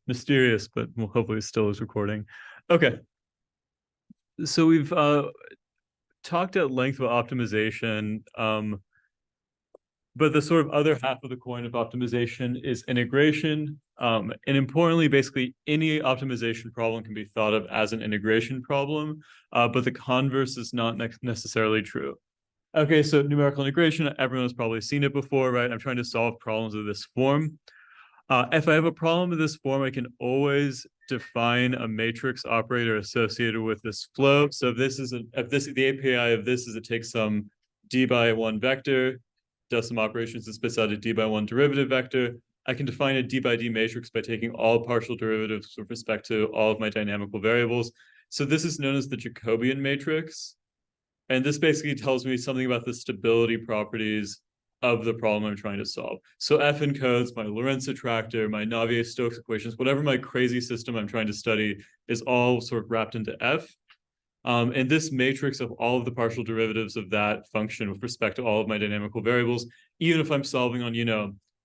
Mysterious, but well, hopefully it still is recording. Okay, so we've talked at length about optimization, but the sort of other half of the coin of optimization is integration. And importantly, basically any optimization problem can be thought of as an integration problem, but the converse is not necessarily true. Okay, so numerical integration, everyone's probably seen it before, right? I'm trying to solve problems of this form. If I have a problem of this form, I can always define a matrix operator associated with this flow. So if this is the API of this is it takes some d by one vector, does some operations and spits out a d by one derivative vector. I can define a d by d matrix by taking all partial derivatives with respect to all of my dynamical variables. So this is known as the Jacobian matrix. And this basically tells me something about the stability properties of the problem I'm trying to solve. So F encodes my Lorentz attractor, my Navier-Stokes equations, whatever my crazy system I'm trying to study is all sort of wrapped into F. And this matrix of all of the partial derivatives of that function with respect to all of my dynamical variables, even if I'm solving on,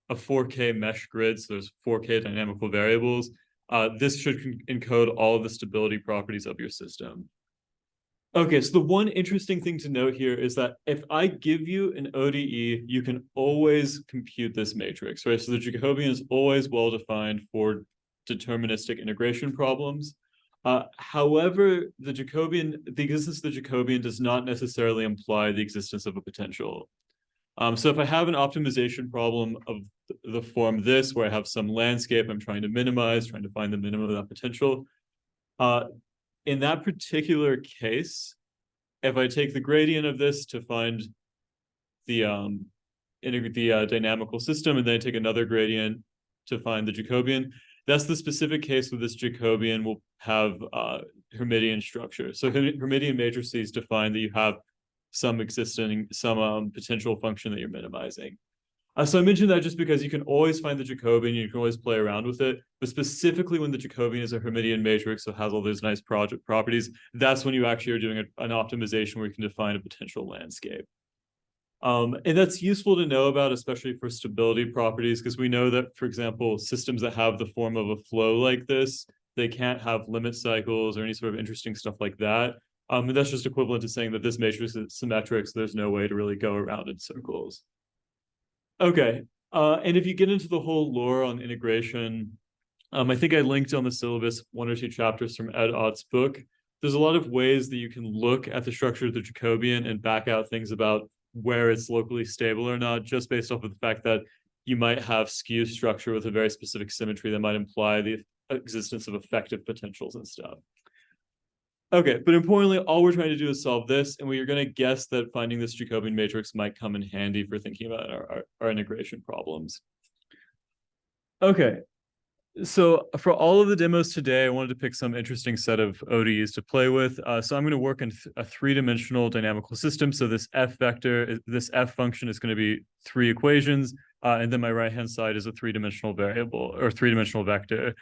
a 4K mesh grid, so there's 4K dynamical variables, this should encode all of the stability properties of your system. Okay, so the one interesting thing to note here is that if I give you an ODE, you can always compute this matrix, right? So the Jacobian is always well-defined for deterministic integration problems. However, the existence of the Jacobian does not necessarily imply the existence of a potential. So if I have an optimization problem of the form this, where I have some landscape I'm trying to minimize, trying to find the minimum of that potential, in that particular case, if I take the gradient of this to find the dynamical system, and then I take another gradient to find the Jacobian, that's the specific case where this Jacobian will have Hermitian structure. So Hermitian matrices define that you have some potential function that you're minimizing. So I mentioned that just because you can always find the Jacobian, you can always play around with it, but specifically when the Jacobian is a Hermitian matrix, so has all those nice properties, that's when you actually are doing an optimization where you can define a potential landscape. And that's useful to know about, especially for stability properties, because we know that, for example, systems that have the form of a flow like this, they can't have limit cycles or any sort of interesting stuff like that. And that's just equivalent to saying that this matrix is symmetric, so there's no way to really go around in circles. Okay, and if you get into the whole lore on integration, I think I linked on the syllabus 1 or 2 chapters from Ed Ott's book. There's a lot of ways that you can look at the structure of the Jacobian and back out things about where it's locally stable or not, just based off of the fact that you might have skew structure with a very specific symmetry that might imply the existence of effective potentials and stuff. Okay, but importantly, all we're trying to do is solve this, and we are going to guess that finding this Jacobian matrix might come in handy for thinking about our integration problems. Okay, so for all of the demos today, I wanted to pick some interesting set of ODEs to play with. So I'm going to work in a 3-dimensional dynamical system. So this F vector, this F function is going to be 3 equations, and then my right-hand side is a 3-dimensional variable or 3-dimensional vector.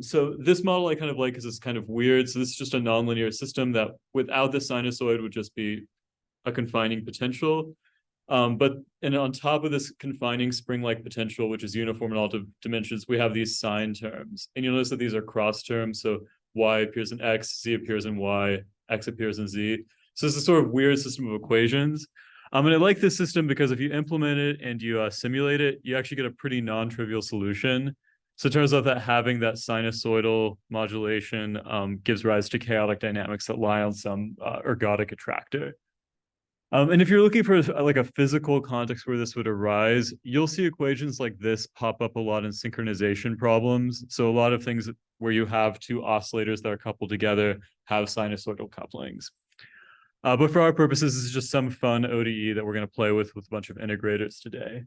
So this model I kind of like because it's kind of weird. So this is just a nonlinear system that without the sinusoid would just be a confining potential. But on top of this confining spring-like potential, which is uniform in all dimensions, we have these sign terms. And you'll notice that these are cross terms. So y appears in x, z appears in y, x appears in z. So it's a sort of weird system of equations. And I like this system because if you implement it and you simulate it, you actually get a pretty non-trivial solution. So it turns out that having that sinusoidal modulation gives rise to chaotic dynamics that lie on some ergodic attractor. And if you're looking for like a physical context where this would arise, you'll see equations like this pop up a lot in synchronization problems. So a lot of things where you have 2 oscillators that are coupled together have sinusoidal couplings. But for our purposes, this is just some fun ODE that we're going to play with a bunch of integrators today.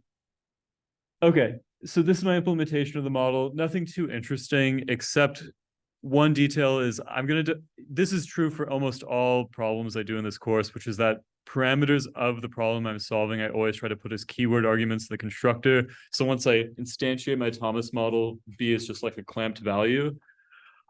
Okay, so this is my implementation of the model. Nothing too interesting, except one detail is this is true for almost all problems I do in this course, which is that parameters of the problem I'm solving, I always try to put as keyword arguments in the constructor. So once I instantiate my Thomas model, B is just like a clamped value.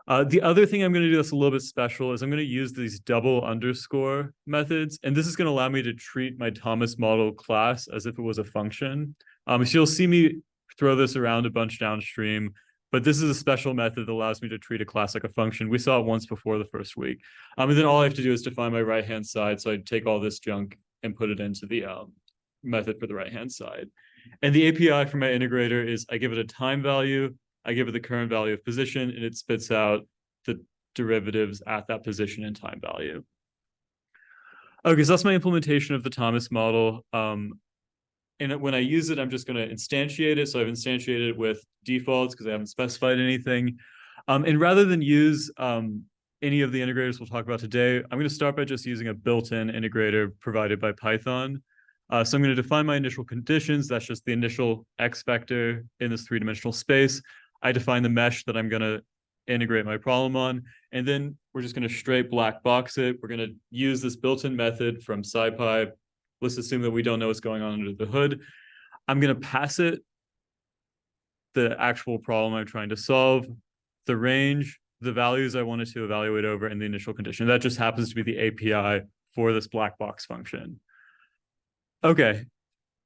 The other thing I'm going to do that's a little bit special is I'm going to use these double underscore methods, and this is going to allow me to treat my Thomas model class as if it was a function. So you'll see me throw this around a bunch downstream. But this is a special method that allows me to treat a class like a function. We saw it once before the first week. And then all I have to do is define my right-hand side. So I take all this junk and put it into the method for the right-hand side. And the API for my integrator is I give it a time value, I give it the current value of position, and it spits out the derivatives at that position and time value. Okay, so that's my implementation of the Thomas model. And when I use it, I'm just going to instantiate it. So I've instantiated it with defaults because I haven't specified anything. And rather than use any of the integrators we'll talk about today, I'm going to start by just using a built-in integrator provided by Python. So I'm going to define my initial conditions. That's just the initial X vector in this three-dimensional space. I define the mesh that I'm going to integrate my problem on. And then we're just going to straight black box it. We're going to use this built-in method from SciPy. Let's assume that we don't know what's going on under the hood. I'm going to pass it the actual problem I'm trying to solve, the range, the values I wanted to evaluate over, and the initial condition. That just happens to be the API for this black box function. Okay.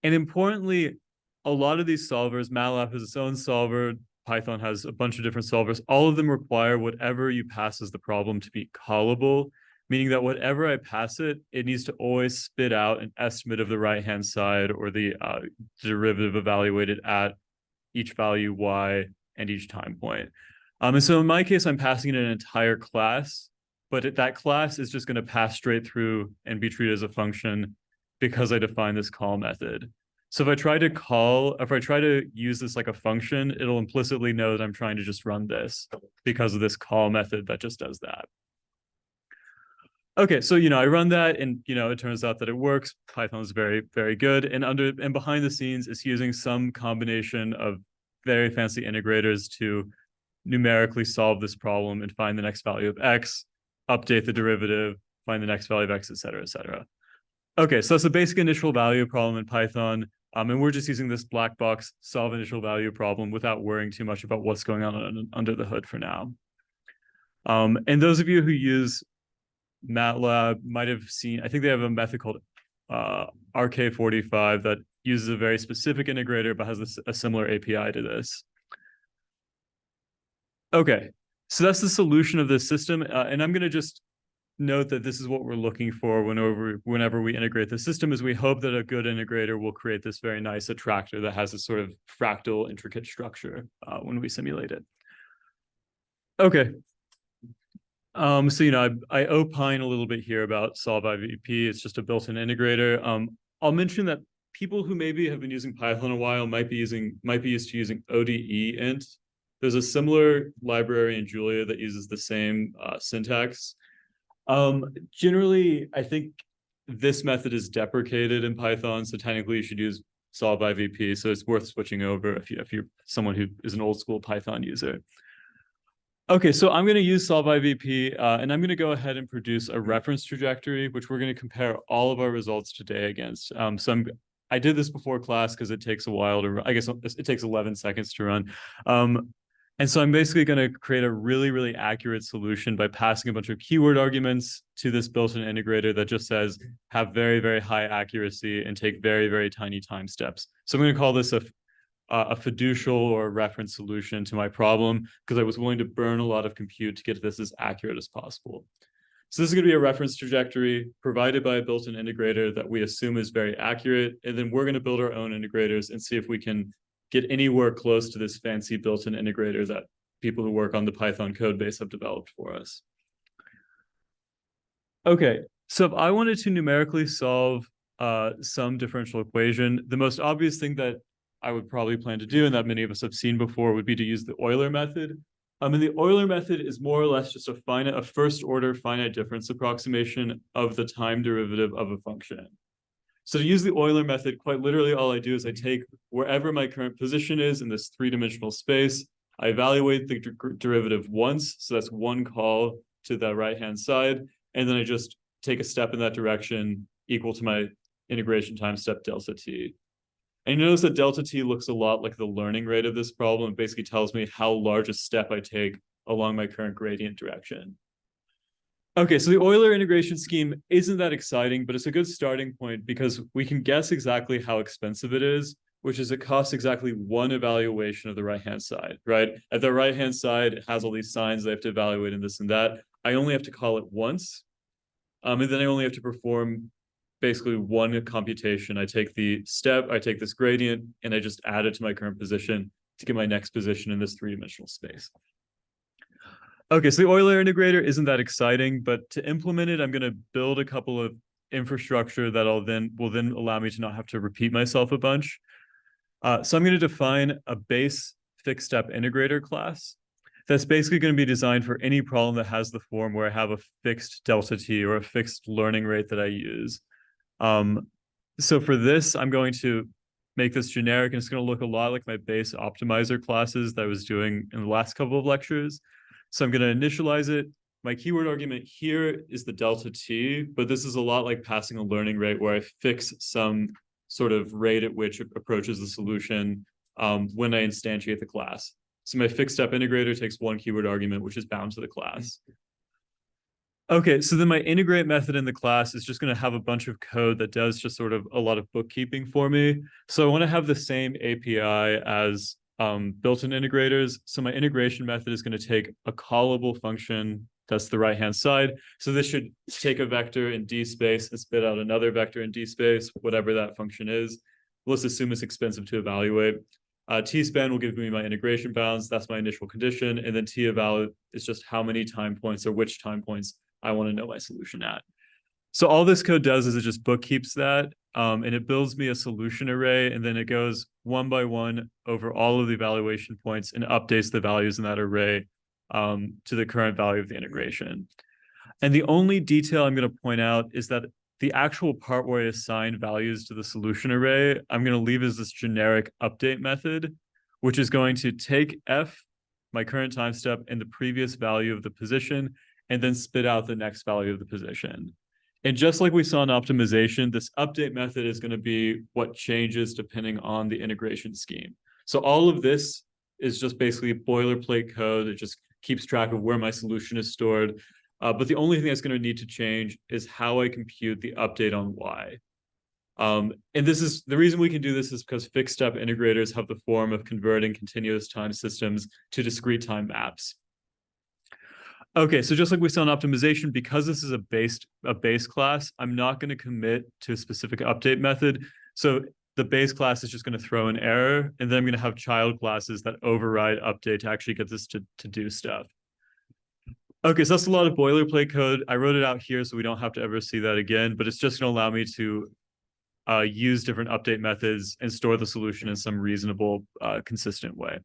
And importantly, a lot of these solvers, MATLAB has its own solver, Python has a bunch of different solvers. All of them require whatever you pass as the problem to be callable, meaning that whatever I pass it, it needs to always spit out an estimate of the right-hand side or the derivative evaluated at each value y and each time point. And so in my case, I'm passing it an entire class, but that class is just going to pass straight through and be treated as a function because I define this call method. So if I try to use this like a function, it'll implicitly know that I'm trying to just run this because of this call method that just does that. Okay, so I run that, and it turns out that it works. Python is very, very good, and behind the scenes, it's using some combination of very fancy integrators to numerically solve this problem and find the next value of x, update the derivative, find the next value of x, et cetera, et cetera. Okay, so that's the basic initial value problem in Python, and we're just using this black box solve initial value problem without worrying too much about what's going on under the hood for now. And those of you who use MATLAB might have seen, I think they have a method called RK45 that uses a very specific integrator but has a similar API to this. Okay, so that's the solution of this system, and I'm going to just note that this is what we're looking for whenever we integrate the system, is we hope that a good integrator will create this very nice attractor that has this sort of fractal intricate structure when we simulate it. Okay. So, I opine a little bit here about solve IVP. It's just a built-in integrator. I'll mention that people who maybe have been using Python a while might be used to using ODE int. There's a similar library in Julia that uses the same syntax. Generally, I think this method is deprecated in Python, so technically you should use solve IVP. So it's worth switching over if you're someone who is an old school Python user. Okay, so I'm going to use solve IVP, and I'm going to go ahead and produce a reference trajectory, which we're going to compare all of our results today against. I did this before class because it takes a while to run. I guess it takes 11 seconds to run. And so I'm basically going to create a really, really accurate solution by passing a bunch of keyword arguments to this built-in integrator that just says have very, very high accuracy and take very, very tiny time steps. So I'm going to call this a fiducial or a reference solution to my problem because I was willing to burn a lot of compute to get this as accurate as possible. So this is going to be a reference trajectory provided by a built-in integrator that we assume is very accurate. And then we're going to build our own integrators and see if we can get anywhere close to this fancy built-in integrator that people who work on the Python code base have developed for us. Okay, so if I wanted to numerically solve some differential equation, the most obvious thing that I would probably plan to do, and that many of us have seen before, would be to use the Euler method. And the Euler method is more or less just a first-order finite difference approximation of the time derivative of a function. So to use the Euler method, quite literally all I do is I take wherever my current position is in this three-dimensional space, I evaluate the derivative once, so that's one call to the right-hand side, and then I just take a step in that direction equal to my integration time step delta t. And you notice that delta t looks a lot like the learning rate of this problem. It basically tells me how large a step I take along my current gradient direction. Okay, so the Euler integration scheme isn't that exciting, but it's a good starting point because we can guess exactly how expensive it is which is it costs exactly one evaluation of the right-hand side, right? At the right-hand side, it has all these signs they have to evaluate and this and that. I only have to call it once. And then I only have to perform basically one computation. I take the step, I take this gradient, and I just add it to my current position to get my next position in this three-dimensional space. Okay, so the Euler integrator isn't that exciting, but to implement it, I'm going to build a couple of infrastructure that will then allow me to not have to repeat myself a bunch. So I'm going to define a base fixed step integrator class that's basically going to be designed for any problem that has the form where I have a fixed delta t or a fixed learning rate that I use. So for this, I'm going to make this generic, and it's going to look a lot like my base optimizer classes that I was doing in the last couple of lectures. So I'm going to initialize it. My keyword argument here is the delta t, but this is a lot like passing a learning rate where I fix some sort of rate at which it approaches the solution when I instantiate the class. So my fixed step integrator takes one keyword argument, which is bound to the class. Okay, so then my integrate method in the class is just going to have a bunch of code that does just sort of a lot of bookkeeping for me. So I want to have the same API as built-in integrators. So my integration method is going to take a callable function that's the right-hand side. So this should take a vector in D space and spit out another vector in D space, whatever that function is. Let's assume it's expensive to evaluate. T-span will give me my integration bounds. That's my initial condition. And then T-eval is just how many time points or which time points I want to know my solution at. So all this code does is it just bookkeeps that, and it builds me a solution array, and then it goes one by one over all of the evaluation points and updates the values in that array to the current value of the integration. And the only detail I'm going to point out is that the actual part where I assign values to the solution array, I'm going to leave as this generic update method, which is going to take f, my current time step, and the previous value of the position, and then spit out the next value of the position. And just like we saw in optimization, this update method is going to be what changes depending on the integration scheme. So all of this is just basically boilerplate code that just keeps track of where my solution is stored. But the only thing that's going to need to change is how I compute the update on y. And this is the reason we can do this is because fixed step integrators have the form of converting continuous time systems to discrete time maps. Okay, so just like we saw in optimization, because this is a base class, I'm not going to commit to a specific update method. So the base class is just going to throw an error, and then I'm going to have child classes that override update to actually get this to do stuff. Okay, so that's a lot of boilerplate code. I wrote it out here so we don't have to ever see that again, but it's just going to allow me to use different update methods and store the solution in some reasonable, consistent way.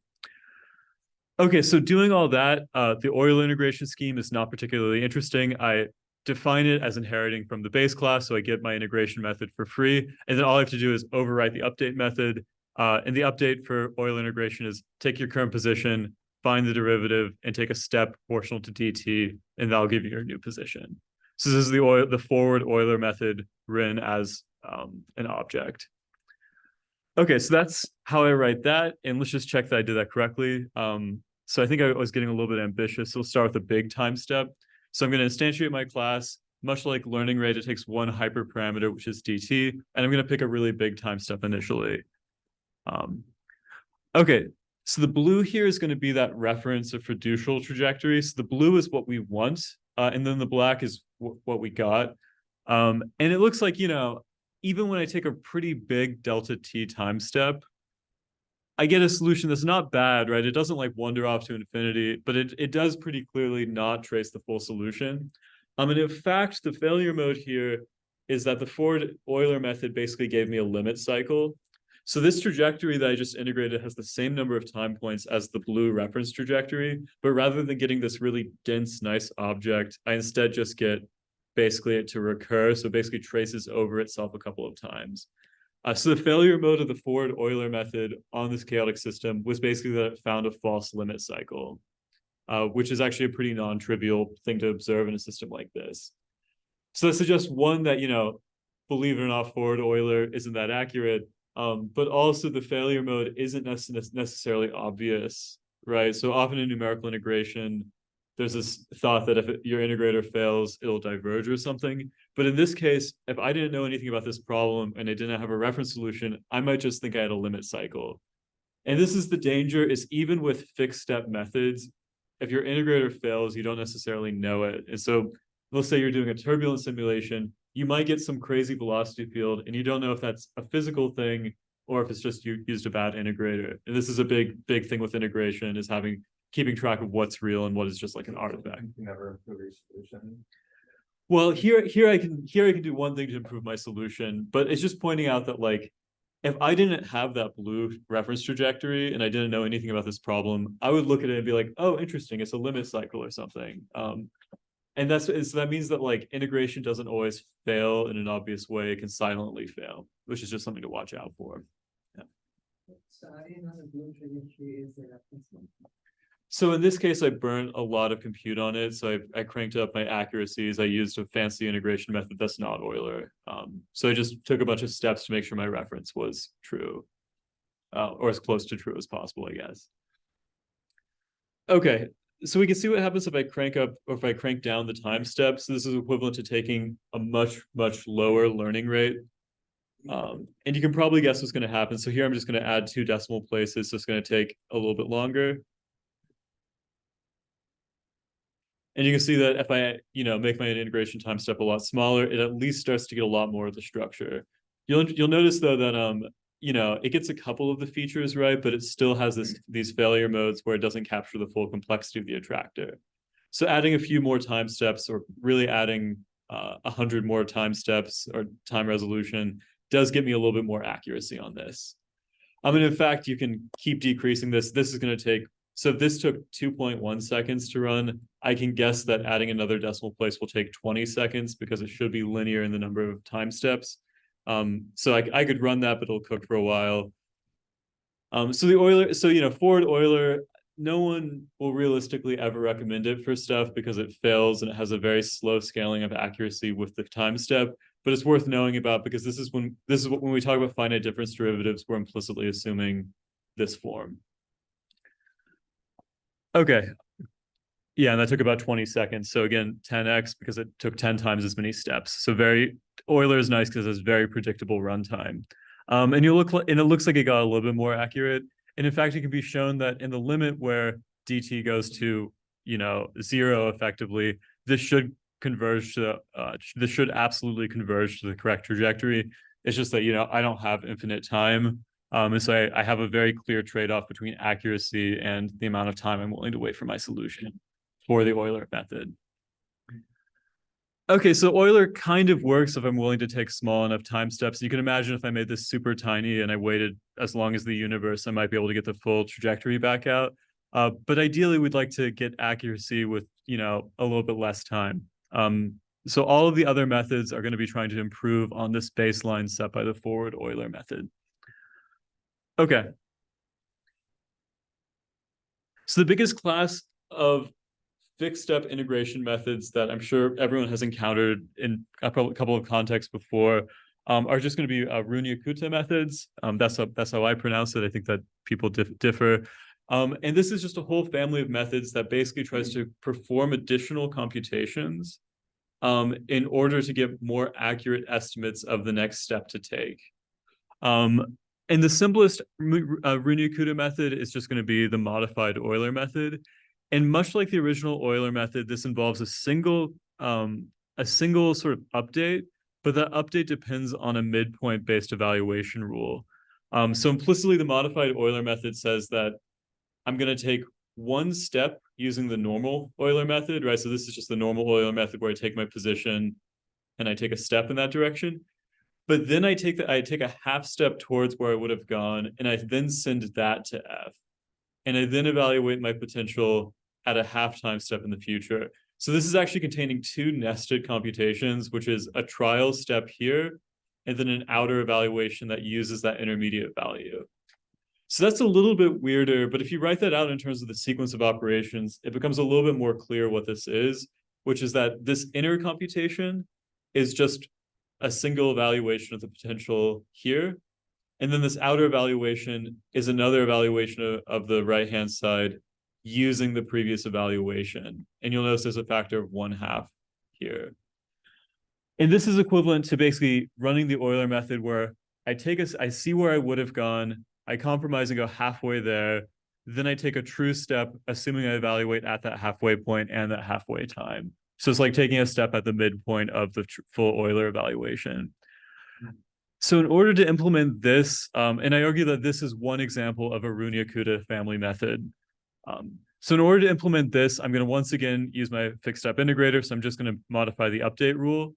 Okay, so doing all that, the Euler integration scheme is not particularly interesting. I define it as inheriting from the base class, so I get my integration method for free, and then all I have to do is overwrite the update method. And the update for Euler integration is take your current position, find the derivative, and take a step proportional to dt, and that'll give you your new position. So this is the forward Euler method written as an object. Okay, so that's how I write that, and let's just check that I did that correctly. So I think I was getting a little bit ambitious. So we'll start with a big time step. So I'm going to instantiate my class, much like learning rate, it takes one hyperparameter, which is dt, and I'm going to pick a really big time step initially. Okay, so the blue here is going to be that reference of fiducial trajectory. So the blue is what we want, and then the black is what we got. And it looks like, even when I take a pretty big delta t time step, I get a solution that's not bad, right? It doesn't like wander off to infinity, but it does pretty clearly not trace the full solution. And in fact, the failure mode here is that the forward Euler method basically gave me a limit cycle. So this trajectory that I just integrated has the same number of time points as the blue reference trajectory, but rather than getting this really dense, nice object, I instead just get basically it to recur. So it basically traces over itself a couple of times. So the failure mode of the forward Euler method on this chaotic system was basically that it found a false limit cycle, which is actually a pretty non-trivial thing to observe in a system like this. So this is just one that, believe it or not, forward Euler isn't that accurate, but also the failure mode isn't necessarily obvious, right? So often in numerical integration, there's this thought that if your integrator fails, it'll diverge or something. But in this case, if I didn't know anything about this problem and I didn't have a reference solution, I might just think I had a limit cycle. And this is the danger, is even with fixed step methods, if your integrator fails, you don't necessarily know it. And so let's say you're doing a turbulent simulation, you might get some crazy velocity field and you don't know if that's a physical thing or if it's just you used a bad integrator. And this is a big thing with integration, is keeping track of what's real and what is just like an artifact. You can never improve your solution. Well, here I can do one thing to improve my solution, but it's just pointing out that, like, if I didn't have that blue reference trajectory and I didn't know anything about this problem, I would look at it and be like, oh, interesting, it's a limit cycle or something. And so that means that, like, integration doesn't always fail in an obvious way. It can silently fail, which is just something to watch out for. Yeah. So I didn't know the blue trajectory is the reference one. So in this case, I burnt a lot of compute on it. So I cranked up my accuracies. I used a fancy integration method that's not Euler. So I just took a bunch of steps to make sure my reference was true, or as close to true as possible, I guess. Okay, so we can see what happens if I crank up or if I crank down the time steps. So this is equivalent to taking a much lower learning rate. And you can probably guess what's going to happen. So here I'm just going to add 2 decimal places. So it's going to take a little bit longer. And you can see that if I, make my integration time step a lot smaller, it at least starts to get a lot more of the structure. You'll notice though that it gets a couple of the features right, but it still has these failure modes where it doesn't capture the full complexity of the attractor. So adding a few more time steps, or really adding 100 more time steps or time resolution, does get me a little bit more accuracy on this. And in fact, you can keep decreasing this. This is going to take. So if this took 2.1 seconds to run, I can guess that adding another decimal place will take 20 seconds because it should be linear in the number of time steps. So I could run that, but it'll cook for a while. So the Euler, forward Euler, no one will realistically ever recommend it for stuff because it fails and it has a very slow scaling of accuracy with the time step. But it's worth knowing about, because this is when we talk about finite difference derivatives, we're implicitly assuming this form. Okay. Yeah, and that took about 20 seconds. So again, 10x because it took 10 times as many steps. So Euler is nice because it's very predictable runtime. And it looks like it got a little bit more accurate. And in fact, it can be shown that in the limit where dt goes to 0 effectively, this should absolutely converge to the correct trajectory. It's just that I don't have infinite time. And so I have a very clear trade-off between accuracy and the amount of time I'm willing to wait for my solution for the Euler method. Okay, so Euler kind of works if I'm willing to take small enough time steps. You can imagine if I made this super tiny and I waited as long as the universe, I might be able to get the full trajectory back out. But ideally, we'd like to get accuracy with a little bit less time. So all of the other methods are going to be trying to improve on this baseline set by the forward Euler method. Okay. So the biggest class of fixed step integration methods that I'm sure everyone has encountered in a couple of contexts before are just going to be Runge-Kutta methods. That's how I pronounce it. I think that people differ. And this is just a whole family of methods that basically tries to perform additional computations in order to get more accurate estimates of the next step to take. And the simplest Runge-Kutta method is just going to be the modified Euler method. And much like the original Euler method, this involves a single sort of update, but that update depends on a midpoint-based evaluation rule. So implicitly, the modified Euler method says that I'm going to take one step using the normal Euler method, right? So this is just the normal Euler method where I take my position and I take a step in that direction. But then I take a half step towards where I would have gone, and I then send that to F. And I then evaluate my potential at a half-time step in the future. So this is actually containing 2 nested computations, which is a trial step here, and then an outer evaluation that uses that intermediate value. So that's a little bit weirder, but if you write that out in terms of the sequence of operations, it becomes a little bit more clear what this is, which is that this inner computation is just a single evaluation of the potential here. And then this outer evaluation is another evaluation of the right-hand side using the previous evaluation. And you'll notice there's a factor of 1/2 here. And this is equivalent to basically running the Euler method where I see where I would have gone, I compromise and go halfway there, then I take a true step, assuming I evaluate at that halfway point and that halfway time. So it's like taking a step at the midpoint of the full Euler evaluation. So in order to implement this, and I argue that this is one example of a Runge-Kutta family method. So in order to implement this, I'm going to once again use my fixed step integrator. So I'm just going to modify the update rule.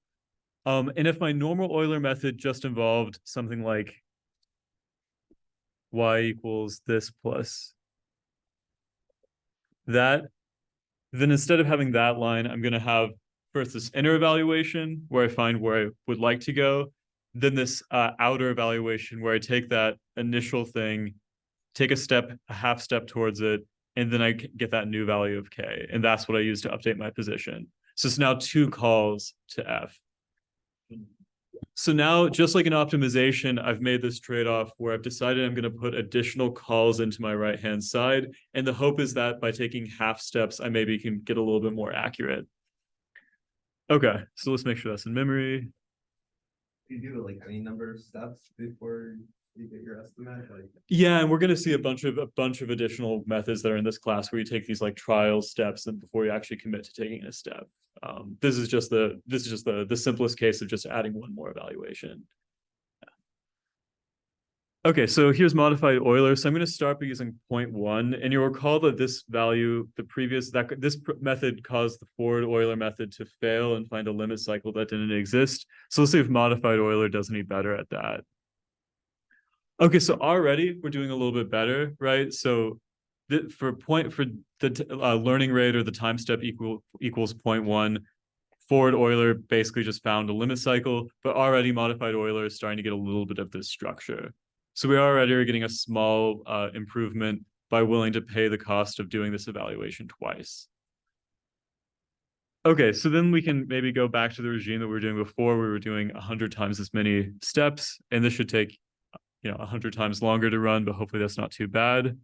And if my normal Euler method just involved something like y equals this plus that, then instead of having that line, I'm going to have first this inner evaluation where I find where I would like to go, then this outer evaluation where I take that initial thing, take a half step towards it, and then I get that new value of k. And that's what I use to update my position. So it's now 2 calls to f. So now, just like in optimization, I've made this trade-off where I've decided I'm going to put additional calls into my right-hand side. And the hope is that by taking half steps, I maybe can get a little bit more accurate. Okay, so let's make sure that's in memory. You do like any number of steps before you get your estimate? Like, Yeah, and we're going to see a bunch of additional methods that are in this class where you take these like trial steps and before you actually commit to taking a step. This is just the simplest case of just adding one more evaluation. Okay, so here's modified Euler. So I'm going to start by using 0.1, and you'll recall that this value, this method caused the forward Euler method to fail and find a limit cycle that didn't exist. So let's see if modified Euler does any better at that. Okay, so already we're doing a little bit better, right? So for the learning rate or the time step equals 0.1, forward Euler basically just found a limit cycle, but already modified Euler is starting to get a little bit of this structure. So we already are getting a small improvement by willing to pay the cost of doing this evaluation twice. Okay, so then we can maybe go back to the regime that we were doing before. We were doing 100 times as many steps, and this should take 100 times longer to run, but hopefully that's not too bad.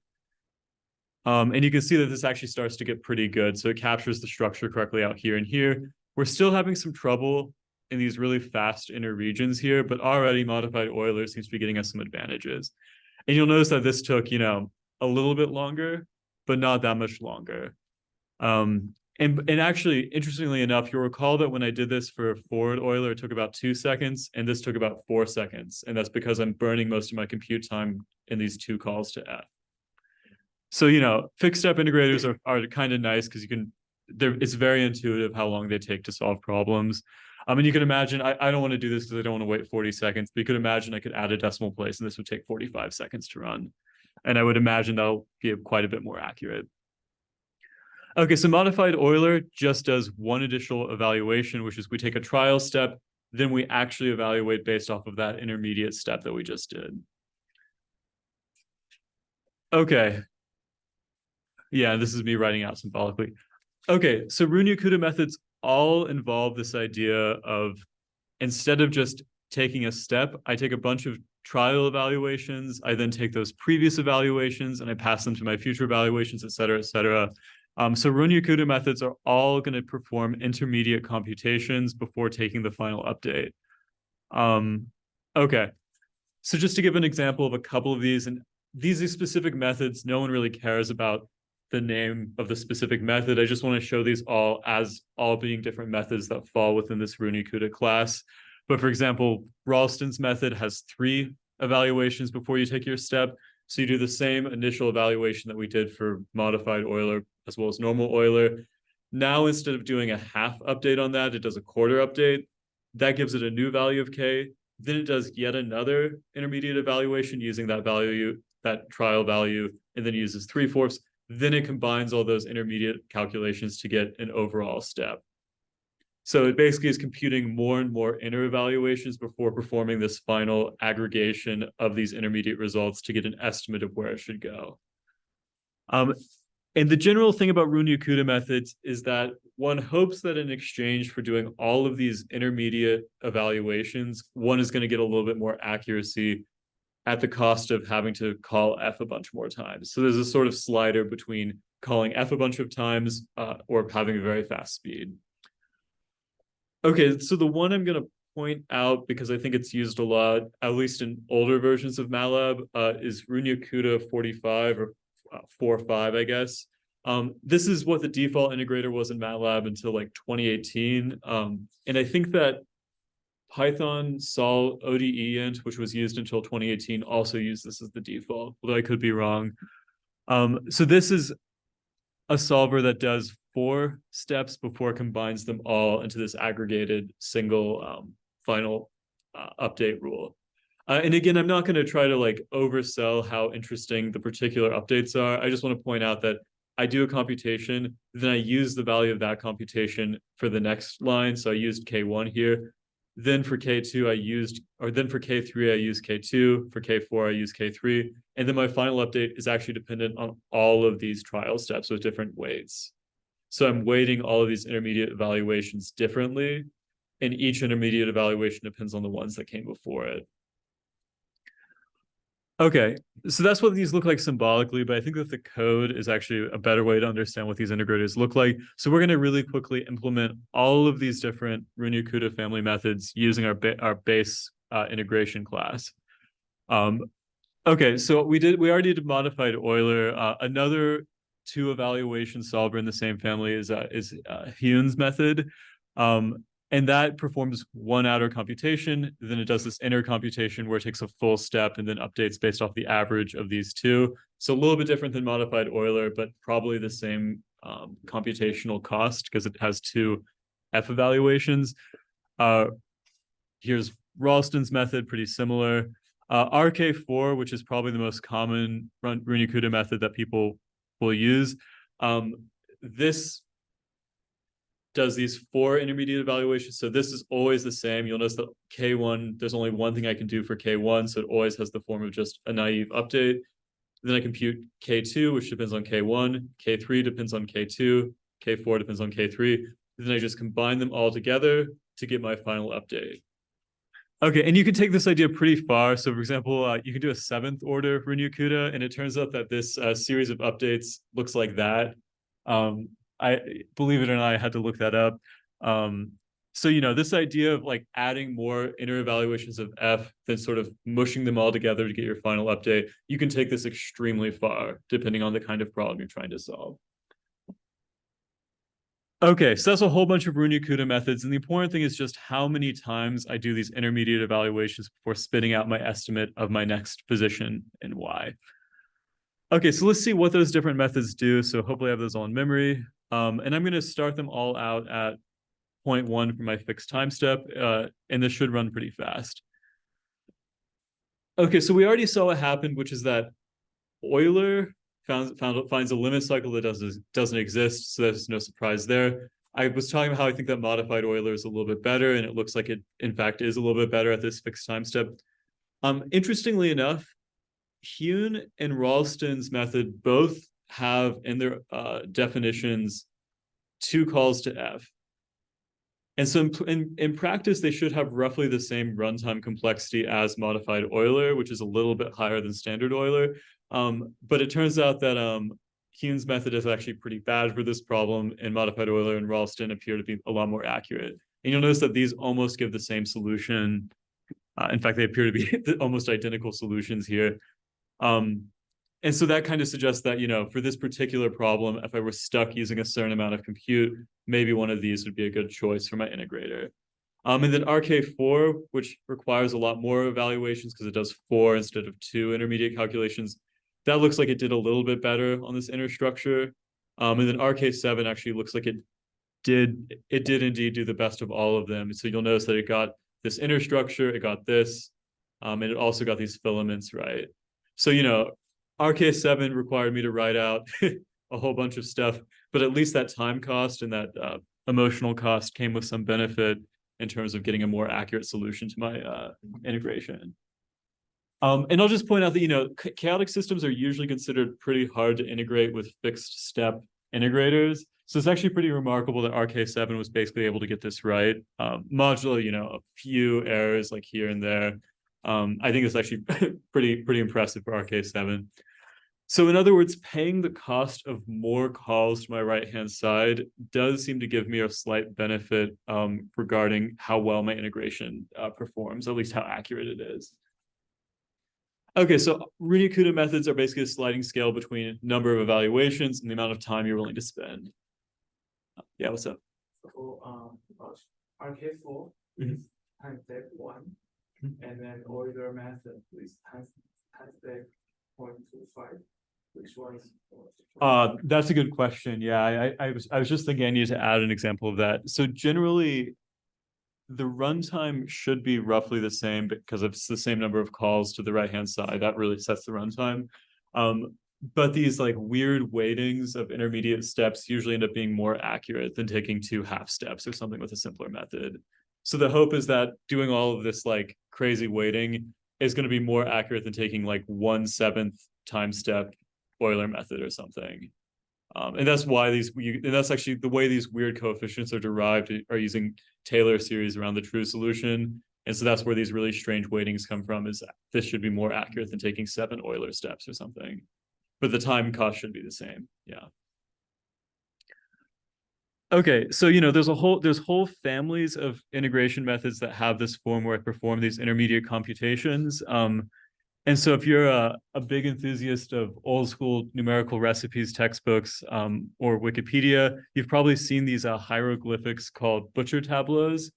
And you can see that this actually starts to get pretty good. So it captures the structure correctly out here and here. We're still having some trouble in these really fast inner regions here, but already modified Euler seems to be getting us some advantages. And you'll notice that this took, a little bit longer, but not that much longer. And actually, interestingly enough, you'll recall that when I did this for forward Euler, it took about 2 seconds, and this took about 4 seconds. And that's because I'm burning most of my compute time in these 2 calls to f. So, fixed step integrators are kind of nice because it's very intuitive how long they take to solve problems. And you can imagine, I don't want to do this because I don't want to wait 40 seconds, but you could imagine I could add a decimal place and this would take 45 seconds to run. And I would imagine that'll be quite a bit more accurate. Okay, so modified Euler just does one additional evaluation, which is we take a trial step, then we actually evaluate based off of that intermediate step that we just did. Okay. Yeah, this is me writing out symbolically. Okay, so Runge-Kutta methods all involve this idea of instead of just taking a step, I take a bunch of trial evaluations, I then take those previous evaluations and I pass them to my future evaluations, et cetera, et cetera. So Runge-Kutta methods are all going to perform intermediate computations before taking the final update. Okay, so just to give an example of a couple of these, and these are specific methods, no one really cares about the name of the specific method. I just want to show these all as all being different methods that fall within this Runge-Kutta class. But for example, Ralston's method has 3 evaluations before you take your step. So you do the same initial evaluation that we did for modified Euler as well as normal Euler. Now, instead of doing a half update on that, it does a quarter update. That gives it a new value of k. Then it does yet another intermediate evaluation using that value, that trial value, and then uses 3/4. Then it combines all those intermediate calculations to get an overall step. So it basically is computing more and more inner evaluations before performing this final aggregation of these intermediate results to get an estimate of where it should go. And the general thing about Runge-Kutta methods is that one hopes that in exchange for doing all of these intermediate evaluations, one is going to get a little bit more accuracy at the cost of having to call f a bunch more times. So there's a sort of slider between calling f a bunch of times, or having a very fast speed. Okay, so the one I'm going to point out, because I think it's used a lot, at least in older versions of MATLAB, is Runge-Kutta 45 or 45, I guess. This is what the default integrator was in MATLAB until like 2018. And I think that Python sol ODE-int, which was used until 2018, also used this as the default, although I could be wrong. So this is a solver that does 4 steps before it combines them all into this aggregated single final update rule. And again, I'm not going to try to like oversell how interesting the particular updates are. I just want to point out that I do a computation, then I use the value of that computation for the next line. So I used K1 here. Then for K2, then for K3, I use K2. For K4, I use K3. And then my final update is actually dependent on all of these trial steps with different weights. So I'm weighting all of these intermediate evaluations differently, and each intermediate evaluation depends on the ones that came before it. Okay, so that's what these look like symbolically, but I think that the code is actually a better way to understand what these integrators look like. So we're going to really quickly implement all of these different Runge-Kutta family methods using our base integration class. Okay, so we already did modified Euler. Another 2 evaluation solver in the same family is Heun's method. And that performs 1 outer computation. Then it does this inner computation where it takes a full step and then updates based off the average of these 2. So a little bit different than modified Euler, but probably the same computational cost because it has 2 F evaluations. Here's Ralston's method, pretty similar. RK4, which is probably the most common Runge-Kutta method that people will use. This does these 4 intermediate evaluations. So this is always the same. You'll notice that K1, there's only one thing I can do for K1. So it always has the form of just a naive update. Then I compute K2, which depends on K1. K3 depends on K2. K4 depends on K3. Then I just combine them all together to get my final update. Okay, and you can take this idea pretty far. So for example, you can do a 7th order Runge-Kutta, and it turns out that this series of updates looks like that. I believe it or not, I had to look that up. So, this idea of like adding more inner evaluations of F, then sort of mushing them all together to get your final update, you can take this extremely far, depending on the kind of problem you're trying to solve. Okay, so that's a whole bunch of Runge-Kutta methods. And the important thing is just how many times I do these intermediate evaluations before spitting out my estimate of my next position in Y. Okay, so let's see what those different methods do. So hopefully I have those all in memory. And I'm going to start them all out at 0.1 for my fixed time step, and this should run pretty fast. Okay, so we already saw what happened, which is that Euler finds a limit cycle that doesn't exist, so there's no surprise there. I was talking about how I think that modified Euler is a little bit better, and it looks like it, in fact, is a little bit better at this fixed time step. Interestingly enough, Heun and Ralston's method both have in their definitions 2 calls to F. And so in practice, they should have roughly the same runtime complexity as modified Euler, which is a little bit higher than standard Euler. But it turns out that Heun's method is actually pretty bad for this problem, and modified Euler and Ralston appear to be a lot more accurate. And you'll notice that these almost give the same solution. In fact, they appear to be almost identical solutions here. And so that kind of suggests that, for this particular problem, if I were stuck using a certain amount of compute, maybe one of these would be a good choice for my integrator. And then RK4, which requires a lot more evaluations because it does 4 instead of 2 intermediate calculations, that looks like it did a little bit better on this inner structure. And then RK7 actually looks like it did indeed do the best of all of them. So you'll notice that it got this inner structure, it got this, and it also got these filaments right. So, RK7 required me to write out a whole bunch of stuff, but at least that time cost and that emotional cost came with some benefit in terms of getting a more accurate solution to my integration. And I'll just point out that, chaotic systems are usually considered pretty hard to integrate with fixed step integrators. So it's actually pretty remarkable that RK7 was basically able to get this right. Modulo, a few errors like here and there. I think it's actually pretty impressive for RK7. So in other words, paying the cost of more calls to my right-hand side does seem to give me a slight benefit regarding how well my integration performs, at least how accurate it is. Okay, so Runge-Kutta methods are basically a sliding scale between number of evaluations and the amount of time you're willing to spend. Yeah, what's up? So RK4 Mhm. is time step 1, and then Euler method with time step 0.25. Which one is That's a good question. Yeah, I was just thinking I need to add an example of that. So generally, the runtime should be roughly the same because it's the same number of calls to the right-hand side. That really sets the runtime. But these like weird weightings of intermediate steps usually end up being more accurate than taking 2 half steps or something with a simpler method. So the hope is that doing all of this like crazy weighting is going to be more accurate than taking like 1/7 time step Euler method or something. And that's why and that's actually the way these weird coefficients are derived are using Taylor series around the true solution. And so that's where these really strange weightings come from, is this should be more accurate than taking 7 Euler steps or something. But the time cost should be the same. Yeah. Okay, so there's whole families of integration methods that have this form where I perform these intermediate computations. And so if you're a big enthusiast of old school numerical recipes textbooks or Wikipedia, you've probably seen these hieroglyphics called butcher tableaus.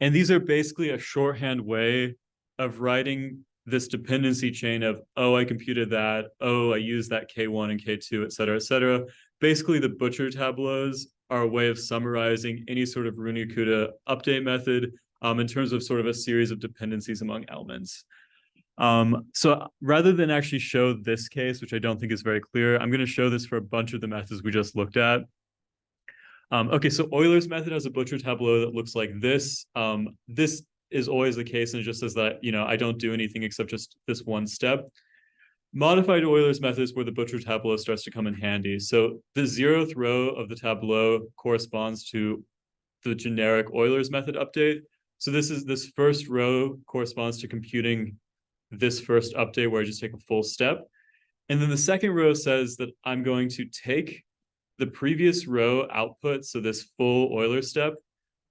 And these are basically a shorthand way of writing this dependency chain of, oh, I computed that, oh, I used that K1 and K2, et cetera, et cetera. Basically, the butcher tableaus are a way of summarizing any sort of Runge-Kutta update method in terms of sort of a series of dependencies among elements. So rather than actually show this case, which I don't think is very clear, I'm going to show this for a bunch of the methods we just looked at. Okay, so Euler's method has a butcher tableau that looks like this. This is always the case, and it just says that, I don't do anything except just this one step. Modified Euler's method is where the butcher tableau starts to come in handy. So the 0th row of the tableau corresponds to the generic Euler's method update. So this first row corresponds to computing this first update where I just take a full step. And then the second row says that I'm going to take the previous row output, so this full Euler step,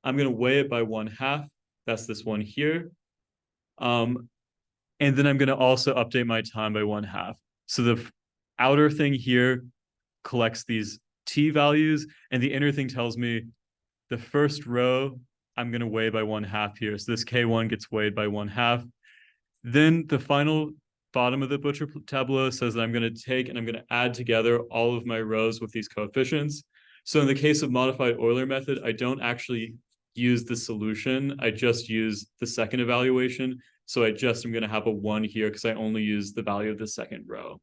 I'm going to weigh it by 1/2. That's this one here. And then I'm going to also update my time by 1/2. So the outer thing here collects these t values, and the inner thing tells me the first row I'm going to weigh by 1/2 here. So this K1 gets weighed by 1/2. Then the final bottom of the butcher tableau says that I'm going to take and I'm going to add together all of my rows with these coefficients. So in the case of modified Euler method, I don't actually use the solution. I just use the second evaluation. So I just am going to have a 1 here because I only use the value of the second row.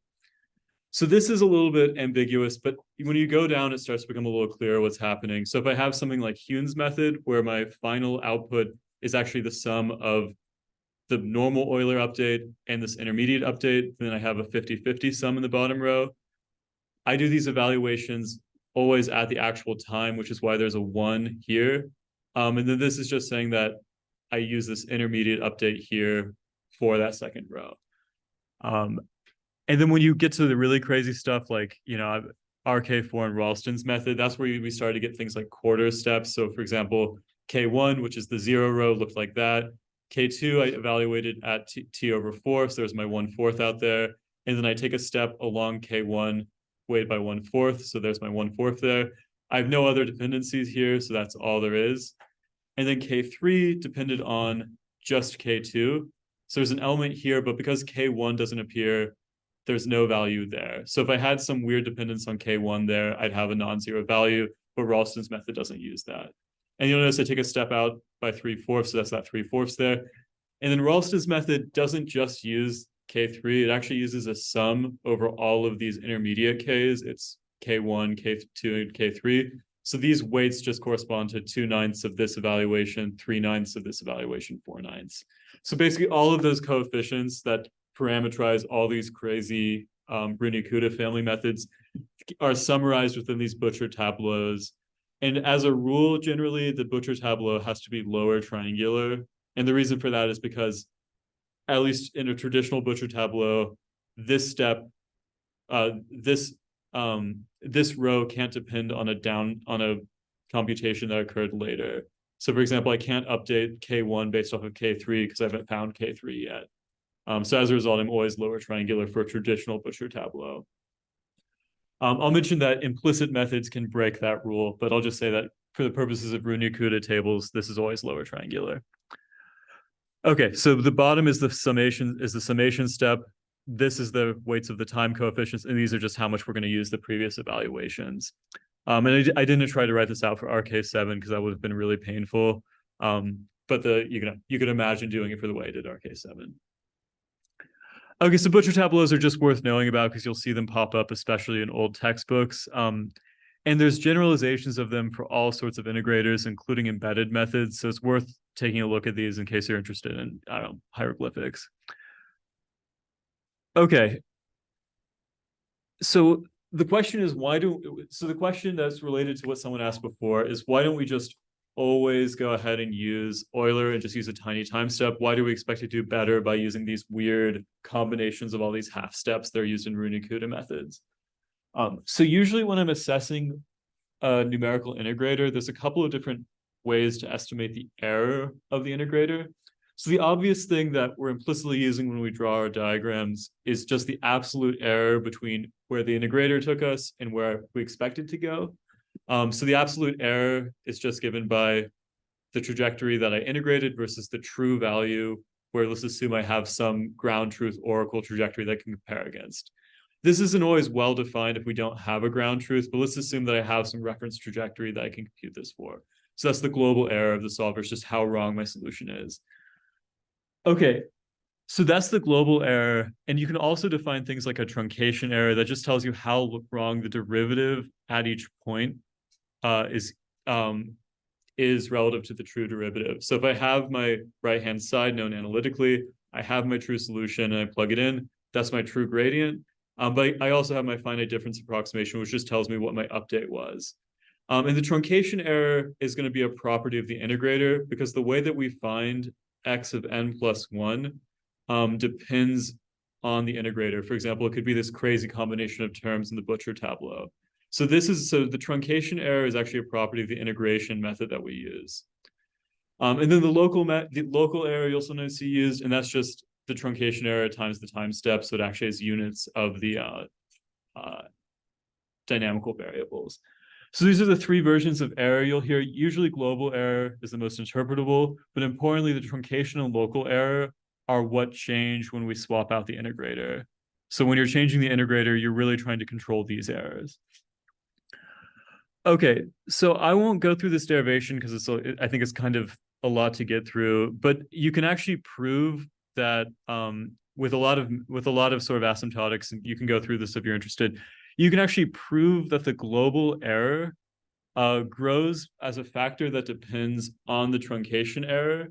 So this is a little bit ambiguous, but when you go down, it starts to become a little clearer what's happening. So if I have something like Hume's method, where my final output is actually the sum of the normal Euler update and this intermediate update, then I have a 50-50 sum in the bottom row. I do these evaluations always at the actual time, which is why there's a 1 here. And then this is just saying that I use this intermediate update here for that second row. And then when you get to the really crazy stuff like, RK4 and Ralston's method, that's where we started to get things like quarter steps. So for example, K1, which is the 0 row, looked like that. K2, I evaluated at t/4, so there's my 1/4 out there. And then I take a step along K1, weighed by 1/4, so there's my 1/4 there. I have no other dependencies here, so that's all there is. And then K3 depended on just K2. So there's an element here, but because K1 doesn't appear, there's no value there. So if I had some weird dependence on K1 there, I'd have a non-zero value, but Ralston's method doesn't use that. And you'll notice I take a step out by 3/4, so that's that 3/4 there. And then Ralston's method doesn't just use K3, it actually uses a sum over all of these intermediate Ks. It's K1, K2, and K3. So these weights just correspond to 2/9 of this evaluation, 3/9 of this evaluation, 4/9. So basically all of those coefficients that parameterize all these crazy Runge-Kutta family methods are summarized within these butcher tableaus. And as a rule, generally, the butcher tableau has to be lower triangular. And the reason for that is because, at least in a traditional butcher tableau, this step this row can't depend on a computation that occurred later. So for example, I can't update K1 based off of K3 because I haven't found K3 yet. So as a result, I'm always lower triangular for a traditional Butcher tableau. I'll mention that implicit methods can break that rule, but I'll just say that for the purposes of Runge-Kutta tables, this is always lower triangular. Okay, so the bottom is the summation step. This is the weights of the time coefficients, and these are just how much we're going to use the previous evaluations. And I didn't try to write this out for RK7 because that would have been really painful. But you could imagine doing it for the way I did RK7. Okay, so Butcher tableaus are just worth knowing about because you'll see them pop up, especially in old textbooks. And there's generalizations of them for all sorts of integrators, including embedded methods. So it's worth taking a look at these in case you're interested in, I don't know, hieroglyphics. Okay. So the question is, the question that's related to what someone asked before is, why don't we just always go ahead and use Euler and just use a tiny time step? Why do we expect to do better by using these weird combinations of all these half steps that are used in Runge-Kutta methods? So usually when I'm assessing a numerical integrator, there's a couple of different ways to estimate the error of the integrator. So the obvious thing that we're implicitly using when we draw our diagrams is just the absolute error between where the integrator took us and where we expected to go. So the absolute error is just given by the trajectory that I integrated versus the true value, where let's assume I have some ground truth oracle trajectory that I can compare against. This isn't always well defined if we don't have a ground truth, but let's assume that I have some reference trajectory that I can compute this for. So that's the global error of the solver, it's just how wrong my solution is. Okay, so that's the global error. And you can also define things like a truncation error that just tells you how wrong the derivative at each point is relative to the true derivative. So if I have my right-hand side known analytically, I have my true solution and I plug it in, that's my true gradient. But I also have my finite difference approximation, which just tells me what my update was. And the truncation error is going to be a property of the integrator because the way that we find x of n plus 1 depends on the integrator. For example, it could be this crazy combination of terms in the Butcher tableau. So the truncation error is actually a property of the integration method that we use. And then the local error you'll sometimes see used, and that's just the truncation error times the time step. So it actually has units of the dynamical variables. So these are the three versions of error you'll hear. Usually global error is the most interpretable, but importantly, the truncation and local error are what change when we swap out the integrator. So when you're changing the integrator, you're really trying to control these errors. Okay, so I won't go through this derivation because I think it's kind of a lot to get through, but you can actually prove that with a lot of sort of asymptotics, and you can go through this if you're interested, you can actually prove that the global error grows as a factor that depends on the truncation error,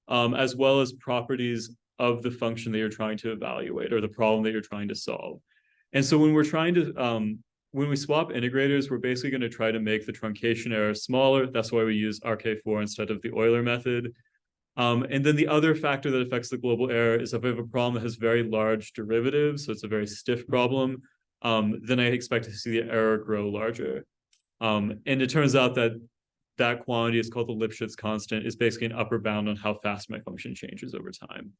as well as properties of the function that you're trying to evaluate or the problem that you're trying to solve. And so when we're trying to, when we swap integrators, we're basically going to try to make the truncation error smaller. That's why we use RK4 instead of the Euler method. And then the other factor that affects the global error is if I have a problem that has very large derivatives, so it's a very stiff problem, then I expect to see the error grow larger. And it turns out that that quantity is called the Lipschitz constant, is basically an upper bound on how fast my function changes over time.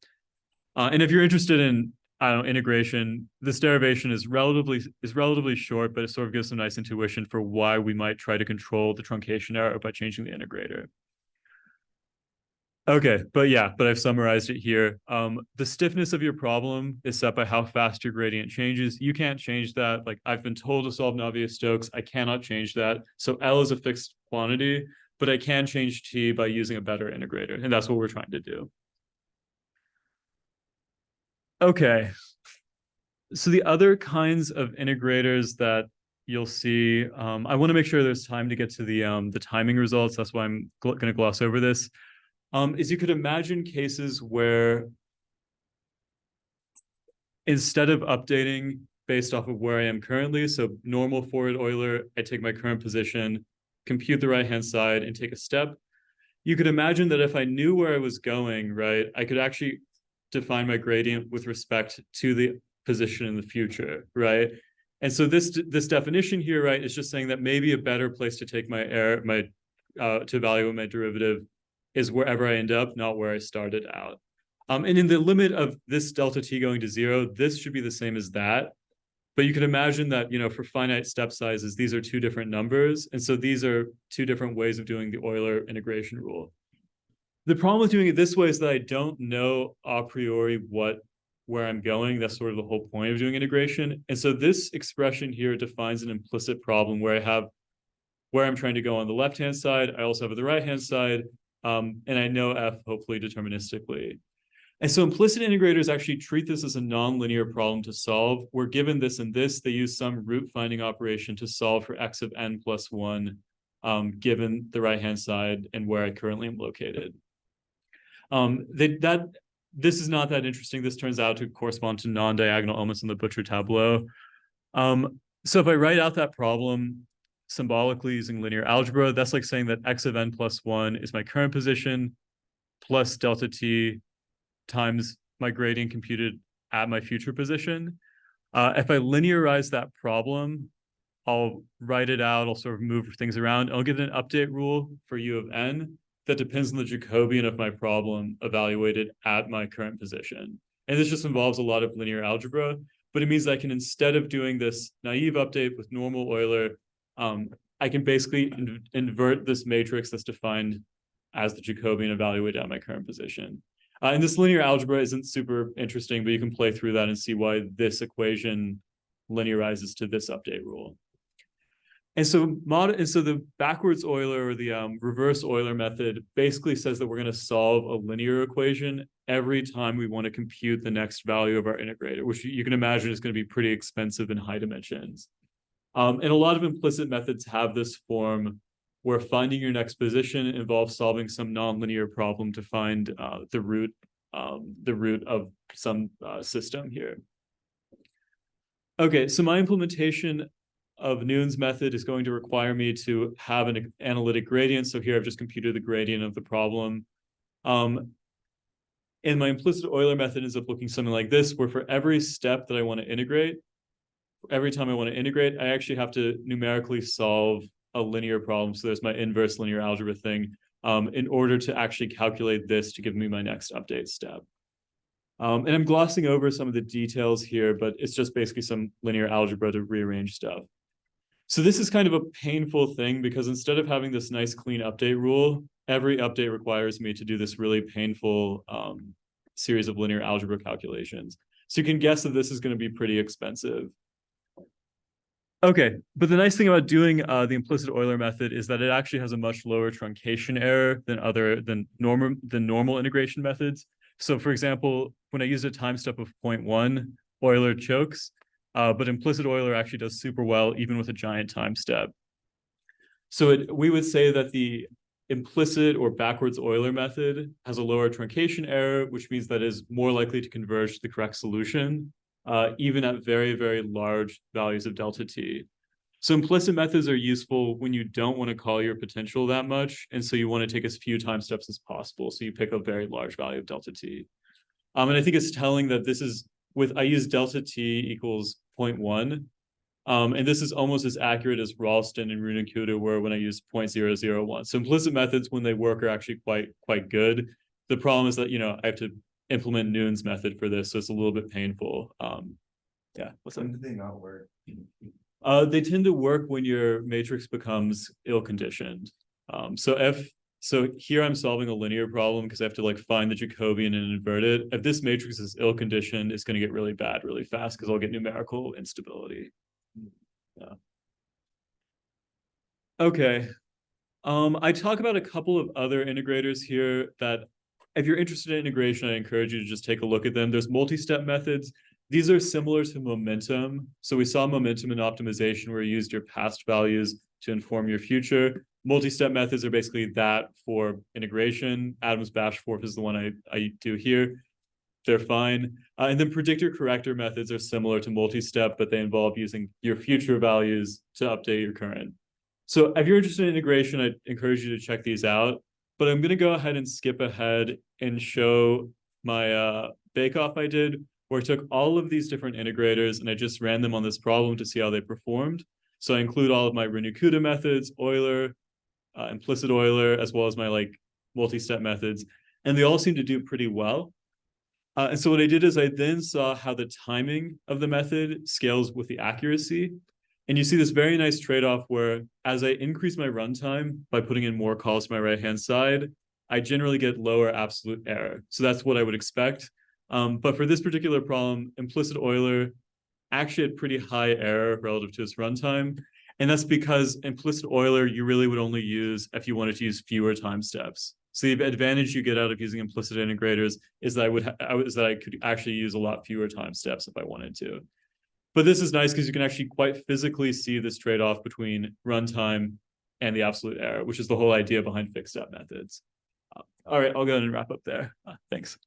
And if you're interested in, I don't know, integration, this derivation is relatively short, but it sort of gives some nice intuition for why we might try to control the truncation error by changing the integrator. Okay, but I've summarized it here. The stiffness of your problem is set by how fast your gradient changes. You can't change that. Like I've been told to solve Navier-Stokes, I cannot change that. So L is a fixed quantity, but I can change T by using a better integrator, and that's what we're trying to do. Okay, so the other kinds of integrators that you'll see, I want to make sure there's time to get to the timing results. That's why I'm going to gloss over this. Is you could imagine cases where instead of updating based off of where I am currently, so normal forward Euler, I take my current position, compute the right-hand side, and take a step. You could imagine that if I knew where I was going, right, I could actually define my gradient with respect to the position in the future, right? And so this definition here, right, is just saying that maybe a better place to take to evaluate my derivative is wherever I end up, not where I started out. And in the limit of this delta t going to 0, this should be the same as that. But you could imagine that, for finite step sizes, these are two different numbers. And so these are two different ways of doing the Euler integration rule. The problem with doing it this way is that I don't know a priori where I'm going. That's sort of the whole point of doing integration. And so this expression here defines an implicit problem where I have where I'm trying to go on the left-hand side. I also have the right-hand side. And I know f hopefully deterministically. And so implicit integrators actually treat this as a nonlinear problem to solve. We're given this and this. They use some root finding operation to solve for x of n plus 1, given the right-hand side and where I currently am located. This is not that interesting. This turns out to correspond to non-diagonal elements in the Butcher tableau. So if I write out that problem symbolically using linear algebra, that's like saying that x of n plus 1 is my current position plus delta t times my gradient computed at my future position. If I linearize that problem, I'll write it out. I'll sort of move things around. I'll get an update rule for u of n that depends on the Jacobian of my problem evaluated at my current position. And this just involves a lot of linear algebra, but it means I can, instead of doing this naive update with normal Euler, I can basically invert this matrix that's defined as the Jacobian evaluated at my current position. And this linear algebra isn't super interesting, but you can play through that and see why this equation linearizes to this update rule. And so the backwards Euler or the reverse Euler method basically says that we're going to solve a linear equation every time we want to compute the next value of our integrator, which you can imagine is going to be pretty expensive in high dimensions. And a lot of implicit methods have this form where finding your next position involves solving some nonlinear problem to find the root of some system here. Okay, so my implementation of Newton's method is going to require me to have an analytic gradient. So here I've just computed the gradient of the problem. And my implicit Euler method ends up looking something like this, where for every step that I want to integrate, every time I want to integrate, I actually have to numerically solve a linear problem. So there's my inverse linear algebra thing in order to actually calculate this to give me my next update step. And I'm glossing over some of the details here, but it's just basically some linear algebra to rearrange stuff. So this is kind of a painful thing because instead of having this nice clean update rule, every update requires me to do this really painful series of linear algebra calculations. So you can guess that this is going to be pretty expensive. Okay, but the nice thing about doing the implicit Euler method is that it actually has a much lower truncation error than normal integration methods. So for example, when I use a time step of 0.1, Euler chokes, but implicit Euler actually does super well even with a giant time step. So we would say that the implicit or backwards Euler method has a lower truncation error, which means that it is more likely to converge to the correct solution, even at very, very large values of delta t. So implicit methods are useful when you don't want to call your potential that much, and so you want to take as few time steps as possible. So you pick a very large value of delta t. And I think it's telling that this is I use delta t equals 0.1. And this is almost as accurate as Ralston and Runge-Kutta were when I used 0.001. So implicit methods, when they work, are actually quite good. The problem is that, I have to implement Newton's method for this, so it's a little bit painful. Yeah, what's When that? do they not work? They tend to work when your matrix becomes ill-conditioned. So here I'm solving a linear problem because I have to find the Jacobian and invert it. If this matrix is ill-conditioned, it's going to get really bad really fast because I'll get numerical instability. Yeah. Okay. I talk about a couple of other integrators here that if you're interested in integration, I encourage you to just take a look at them. There's multi-step methods. These are similar to momentum. So we saw momentum in optimization where you used your past values to inform your future. Multi-step methods are basically that for integration. Adams-Bashforth is the one I do here. They're fine. And then predictor corrector methods are similar to multi-step, but they involve using your future values to update your current. So if you're interested in integration, I encourage you to check these out. But I'm going to go ahead and skip ahead and show my bake-off I did, where I took all of these different integrators and I just ran them on this problem to see how they performed. So I include all of my Runge-Kutta methods, Euler, implicit Euler, as well as my like multi-step methods, and they all seem to do pretty well. And so what I did is I then saw how the timing of the method scales with the accuracy. And you see this very nice trade-off where as I increase my runtime by putting in more calls to my right-hand side, I generally get lower absolute error. So that's what I would expect. But for this particular problem, implicit Euler actually had pretty high error relative to its runtime. And that's because implicit Euler, you really would only use if you wanted to use fewer time steps. So the advantage you get out of using implicit integrators is that I could actually use a lot fewer time steps if I wanted to. But this is nice because you can actually quite physically see this trade-off between runtime and the absolute error, which is the whole idea behind fixed step methods. All right, I'll go ahead and wrap up there. Thanks.